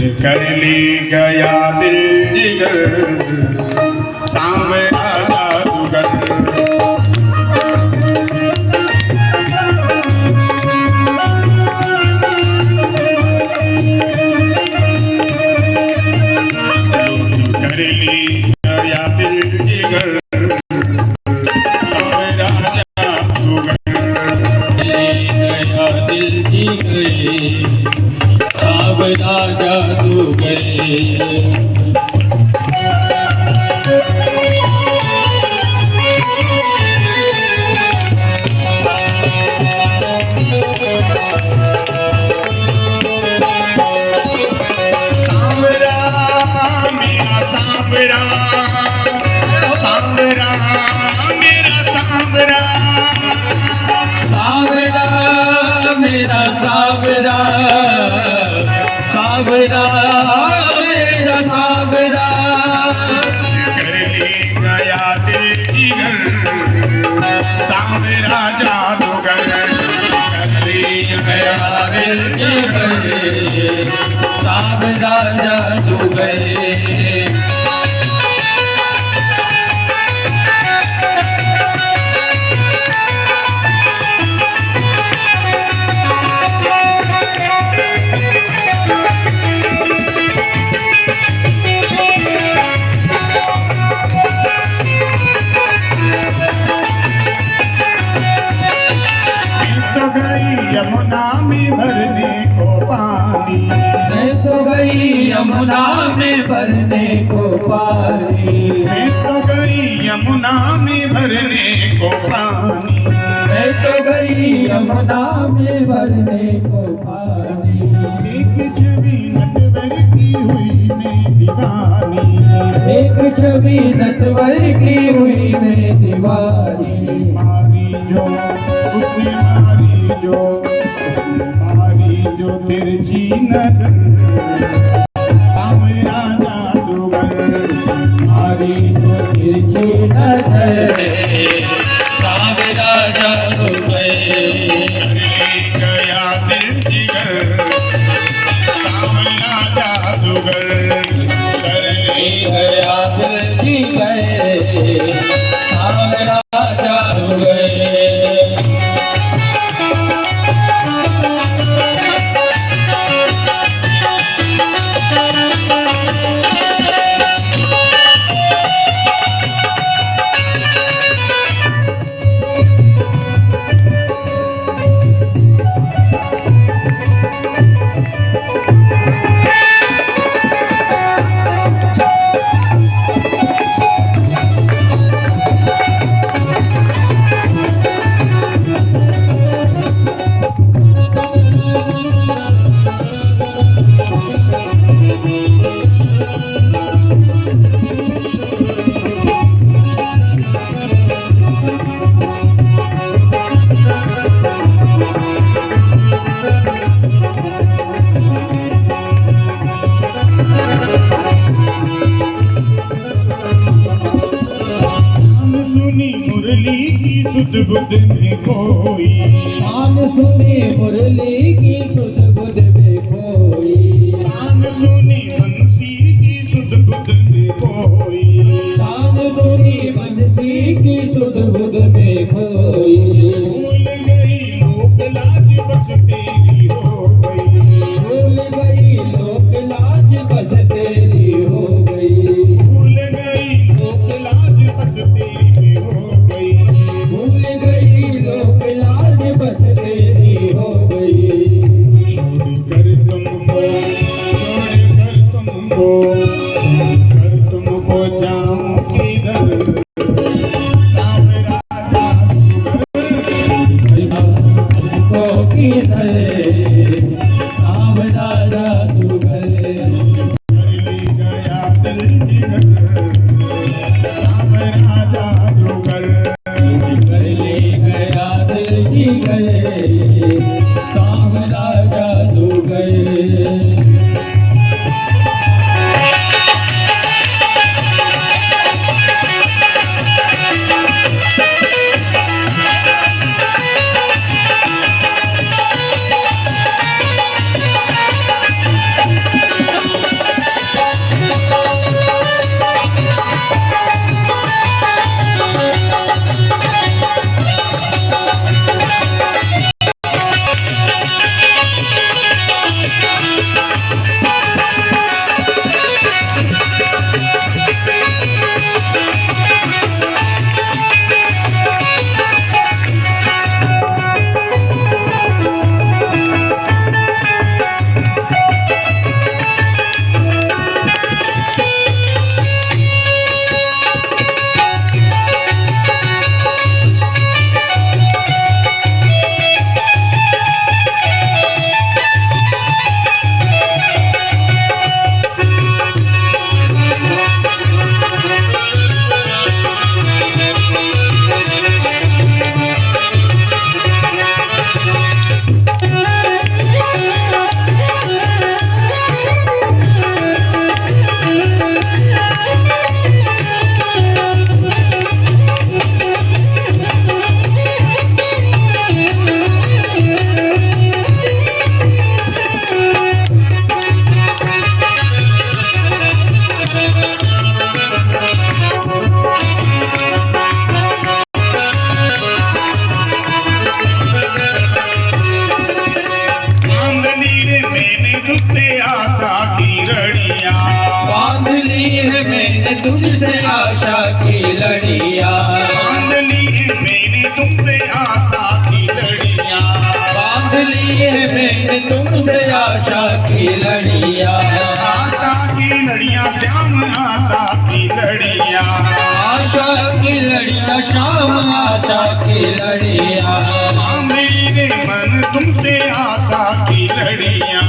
कर ली गया दिल जिगर सांवरा जादूगर। कर ली गया दिल जिगर सांवरा जादूगर। गया दिल जिगर सांवरा जादूगर। सांवरा सांवरा मेरा सांवरा सांवरा मेरा सांवरा सांवरा मेरा सांवरा। कर ली गया दिल जिगर सांवरा जादूगर। कर ली गया दिल जिगर सांवरा जादूगर। यमुना में भरने को पानी। मैं तो गई यमुना में भरने को पानी। मैं तो गई यमुना में भरने को पानी। मैं तो गई यमुना में भरने को पानी। एक छवि नटवर की हुई मैं दीवानी। एक छवि नटवर की हुई मैं दीवानी। मारी जो उसने मारी जो तिरछी नजर सांवरा जादूगर। मारी जो तिरछी नजर सांवरा जादूगर। कर ली गया दिल जिगर सांवरा जादूगर। कर ली गया दिल जिगर सांवरा जादूगर। सुध बुध में कोई। शान सुनी मुरली की सुध बुध में कोई। शान सुनी बंसी की सुध बुध में कोई। शान सुनी बंसी की सुध बुध में कोई। भूल गई लोक लाज बस तेरी हो गई। भूल गई लोक लाज बस तेरी हो गई। भूल गई लोक लाज बस तेरी हो गई। भूल गई लोक लाज बस तेरी मैंने तुझसे आशा की लड़ियां, बांध ली है मैंने तुझसे आशा की लड़ियां, बांध ली है मैंने तुमसे आशा की लड़ियां, बांध ली है मैंने तुमसे आशा की लड़ियां, आशा की लड़ियां श्याम आशा की लड़ियां, आशा की लड़ियां शाम आशा की लड़ियां, मेरे मन तुमसे आशा की लड़ियां,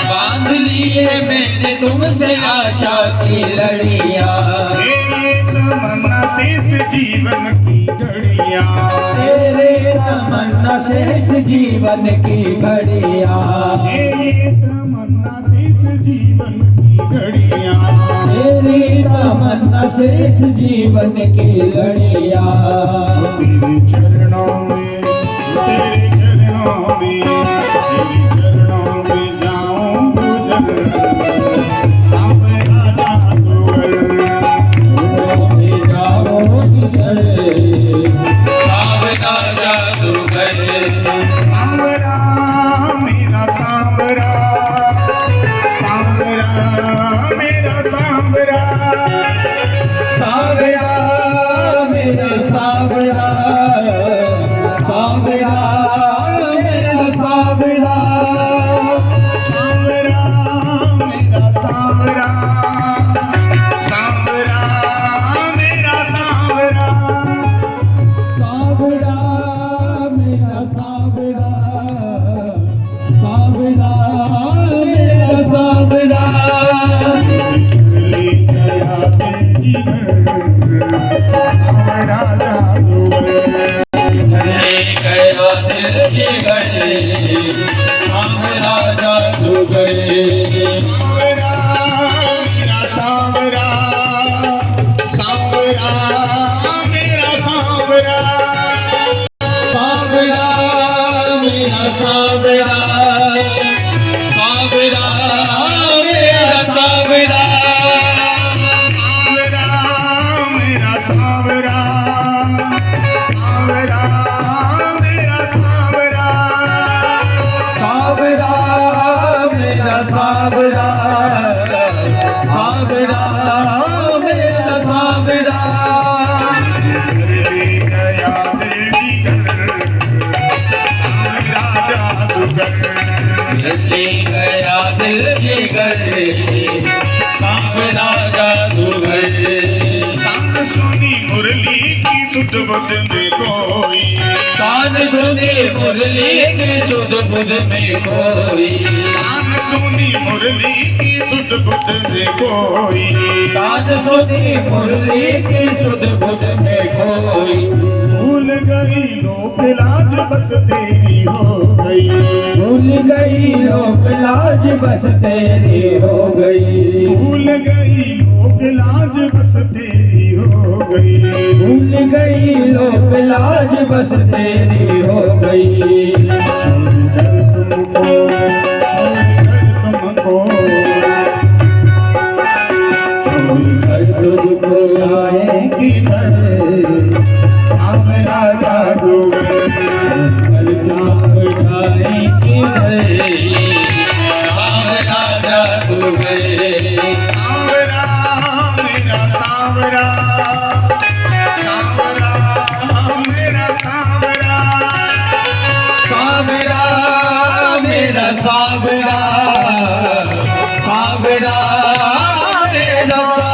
बांध लिए मैंने तुमसे आशा की लड़ियां, तेरे तमन्ना शेष जीवन की घड़ियां, तेरे तमन्ना शेष जीवन की घड़ियां, तेरे तमन्ना शेष जीवन की घड़ियां, तेरी तमन्ना शेष जीवन की लड़ियां, तेरे चरणों में, तेरे चरणों में, तेरे चरणों में जाऊं गुजर, सावरा जादूगर, जाओ गुजर, सावरा जादूगर, सांवरा मेरा सांवरा, सांवरा मेरा सांवरा, सावरा मेरा सावरा, सावरा मेरा सावरा, सांवरा मेरा सांवरा, सांवरा मेरा सांवरा, सावरा मेरा सावरा, सावरा मेरा सावरा, ले गया तेरी घर, सांवरा जादूगर, ले गया दिल की गली, सावरा जादूगर, सांवरा मेरा सांवरा, सांवरा मेरा सांवरा, सावरा मेरा सावरा, सावरा मेरा सावरा, सांवरा मेरा सांवरा, सांवरा मेरा सांवरा, सावरा मेरा सावरा, सावरा मेरा सावरा, ले गया देवी घर, सांवरा जादूगर, ले गया दिल की गली, सावरा जादूगर, तान सुनी मुरली की सुध बुध में कोई, कान सुनी मुरली की सुध बुध में कोई, तान सुनी मुरली की सुध बुध में कोई, कान सुनी मुरली की सुध बुध में कोई, भूल गई लोक लाज बस तेरी हो गई, भूल गई लोक लाज बस तेरी हो गई, भूल गई लोक लाज बस तेरी हो गई, भूल गई लोक लाज बस तेरी हो गई, छोड़कर तुमको, छोड़कर तुमको, छोड़कर तुझको आएगी घर, सांवरा जादूगर, कल जाप उठाएगी घर, सावरा जादूगर, सांवरा मेरा सांवरा, सांवरा मेरा सांवरा, सावरा मेरा सावरा, सावरा मेरा सावरा।